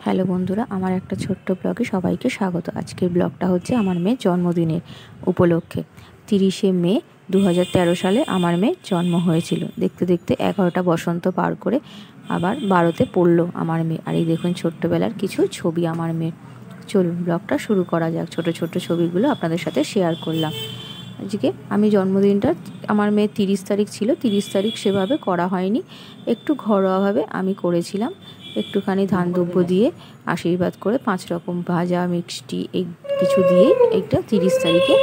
Hello বন্ধুরা, আমার একটা ছোট্ট ব্লগে সবাইকে স্বাগত। আজকের ব্লগটা হচ্ছে আমার মেয়ের জন্মদিনের উপলক্ষে। 30শে মে 2013 সালে আমার মেয়ের জন্ম হয়েছিল। দেখতে দেখতে 11টা বসন্ত পার করে আবার 12তে পড়লো আমার মেয়ে। আর এই দেখুন ছোট্টবেলার কিছু ছবি আমার মেয়ের। চলুন ব্লগটা শুরু করা যাক। ছোট ছোট ছবিগুলো আপনাদের সাথে শেয়ার করলাম। আজকে আমি জন্মদিনটা আমার মেয়ের 30 তারিখ ছিল। 30 তারিখ সেভাবে করা হয়নি, একটু ঘরোয়াভাবে আমি করেছিলাম। একটুখানি ধান দুব্য দিয়ে আশীর্বাদ করে 5 রকম ভাজা মিষ্টি এই কিছু দিয়েই এইটা 30 তারিখে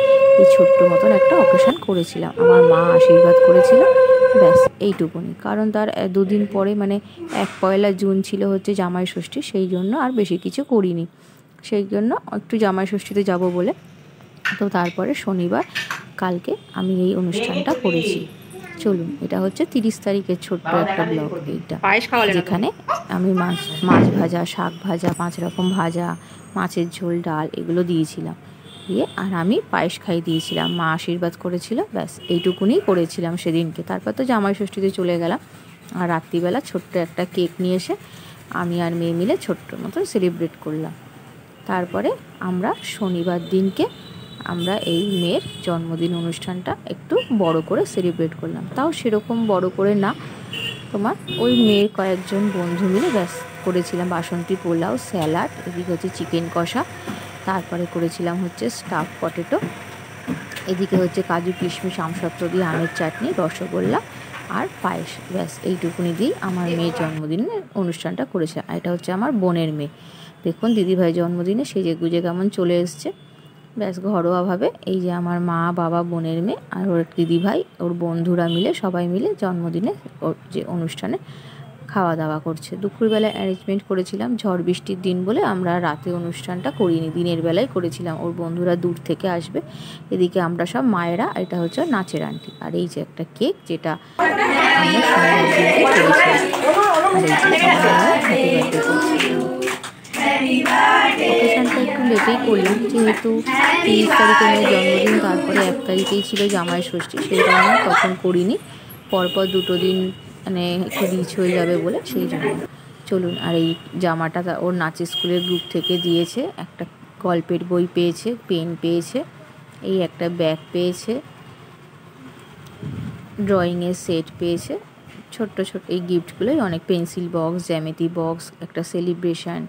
এই ছোট্ট মতন একটা অকেশন করেছিলাম। আমার মা আশীর্বাদ করেছিল, ব্যাস এইটুকুনি। কারণ তার দুদিন পরে মানে 1 জুন ছিল হচ্ছে জামাই ষষ্ঠী, সেই জন্য আর বেশি কিছু করিনি। সেই জন্য একটু জামাই ষষ্ঠীতে যাব বলে তো তারপরে শনিবার কালকে আমি এই অনুষ্ঠানটা করেছি। চলুন, এটা হচ্ছে 30 তারিখের ছোট্ট একটা ব্লগ। এইটা যেখানে আমি মাছ ভাজা, শাক ভাজা, 5 রকম ভাজা, মাছের ঝোল, ডাল এগুলো দিয়েছিলাম। দিয়ে আর আমি পায়েস খাই দিয়েছিলাম, মা আশীর্বাদ করেছিল, ব্যাস এইটুকুনি করেছিলাম সেদিনকে। তারপর তো জামাই ষষ্ঠীতে চলে গেলাম। আর রাত্রিবেলা ছোট্ট একটা কেক নিয়ে এসে আমি আর মেয়ে মিলে ছোট্ট মতন সেলিব্রেট করলাম। তারপরে আমরা শনিবার দিনকে আমরা এই মেয়ের জন্মদিন অনুষ্ঠানটা একটু বড় করে সেলিব্রেট করলাম। তাও সেরকম বড় করে না, তোমার ওই মেয়ের কয়েকজন বন্ধু মিলে ব্যাস করেছিলাম। বাসন্তী পোলাও, স্যালাড, এদিকে হচ্ছে চিকেন কষা, তারপরে করেছিলাম হচ্ছে স্টাফ পটেটো, এদিকে হচ্ছে কাজু কিশমিশ আমসত্ত্ব দিয়ে আমের চাটনি, রসগোল্লা আর পায়েস। ব্যাস এইটুকুনি দিয়েই আমার মেয়ের জন্মদিনের অনুষ্ঠানটা করেছিলাম। আর এটা হচ্ছে আমার বোনের মেয়ে। দেখুন দিদিভাই জন্মদিনে সেজে গুজে কেমন চলে এসছে। ব্যাস ঘরোয়াভাবে এই যে আমার মা, বাবা, বোনের মেয়ে আর ওর দিদিভাই, ওর বন্ধুরা মিলে সবাই মিলে জন্মদিনে ওর যে অনুষ্ঠানে খাওয়া দাওয়া করছে। দুপুরবেলায় অ্যারেঞ্জমেন্ট করেছিলাম, ঝড় বৃষ্টির দিন বলে আমরা রাতে অনুষ্ঠানটা করিনি, দিনের বেলায় করেছিলাম। ওর বন্ধুরা দূর থেকে আসবে। এদিকে আমরা সব মায়েরা, এটা হচ্ছে নাচের আন্টি। আর এই যে একটা কেক যেটা আমরা শনিবার দিনকে করেছিলাম। আর এই যে হ্যাপি বার্থডে করছি। অকেশানটা একটু লেটেই করলাম, যেহেতু 30 তারিখে মেয়ের জন্মদিন, তারপরে 1 তারিখেই ছিল জামাই ষষ্ঠী, সেই জন্য তখন করিনি। পরপর 2 দিন মানে একটু রিচ হয়ে যাবে বলে সেই জন্য। চলুন, আর এই জামাটা ওর নাচের স্কুলের গ্রুপ থেকে দিয়েছে। একটা গল্পের বই পেয়েছে, পেন পেয়েছে, এই একটা ব্যাগ পেয়েছে, ড্রয়িংয়ের সেট পেয়েছে। ছোট্ট ছোট্ট এই গিফটগুলোই অনেক, পেন্সিল বক্স, জ্যামিতি বক্স, একটা সেলিব্রেশন।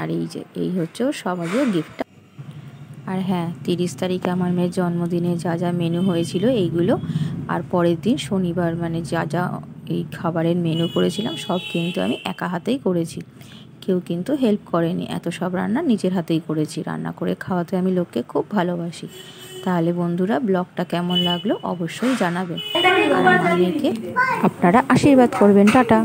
আর এই যে এই হচ্ছে ওর সবারই গিফটটা। আর হ্যাঁ, 30 তারিখে আমার মেয়ের জন্মদিনে যা যা মেনু হয়েছিল এইগুলো, আর পরের দিন শনিবার মানে যা যা এই খাবারের মেনু করেছিলাম সব কিন্তু আমি একা হাতেই করেছি, কেউ কিন্তু হেল্প করেনি। এত সব রান্না নিজের হাতেই করেছি। রান্না করে খাওয়াতে আমি লোককে খুব ভালোবাসি। তাহলে বন্ধুরা, ব্লগটা কেমন লাগলো অবশ্যই জানাবেন। আর আমার মেয়েকে আপনারা আশীর্বাদ করবেন। টাটা।